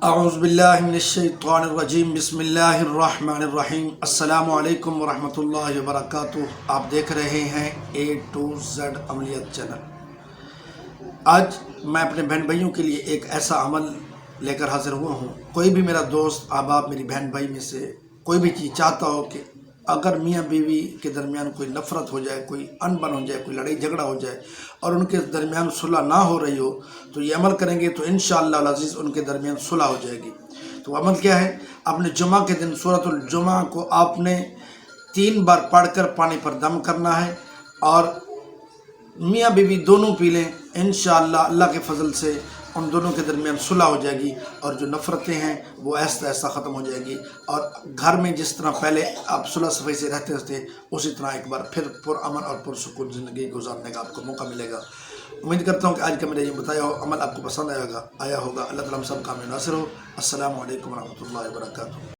اعوذ باللہ من الشیطان الرجیم، بسم اللہ الرحمن الرحیم۔ السلام علیکم ورحمۃ اللہ وبرکاتہ۔ آپ دیکھ رہے ہیں A to Z عملیات چینل۔ آج میں اپنے بہن بھائیوں کے لیے ایک ایسا عمل لے کر حاضر ہوا ہوں۔ کوئی بھی میرا دوست احباب میری بہن بھائی میں سے کوئی بھی چیز چاہتا ہو کہ اگر میاں بیوی کے درمیان کوئی نفرت ہو جائے، کوئی انبن ہو جائے، کوئی لڑائی جھگڑا ہو جائے اور ان کے درمیان صلح نہ ہو رہی ہو تو یہ عمل کریں گے تو انشاءاللہ العزیز ان کے درمیان صلح ہو جائے گی۔ تو عمل کیا ہے؟ اپنے جمعہ کے دن سورۃ الجمعہ کو آپ نے 3 بار پڑھ کر پانی پر دم کرنا ہے اور میاں بیوی دونوں پی لیں۔ انشاءاللہ اللہ کے فضل سے ان دونوں کے درمیان صلح ہو جائے گی اور جو نفرتیں ہیں وہ ایسا ایسا ختم ہو جائے گی، اور گھر میں جس طرح پہلے آپ صلح صفائی سے رہتے تھے اسی طرح ایک بار پھر پرامن اور پرسکون زندگی گزارنے کا آپ کو موقع ملے گا۔ امید کرتا ہوں کہ آج کا میرا یہ بتایا ہو عمل آپ کو پسند آیا ہوگا۔ اللہ تعالیٰ ہم سب کا ناصر ہو۔ السلام علیکم ورحمۃ اللہ وبرکاتہ۔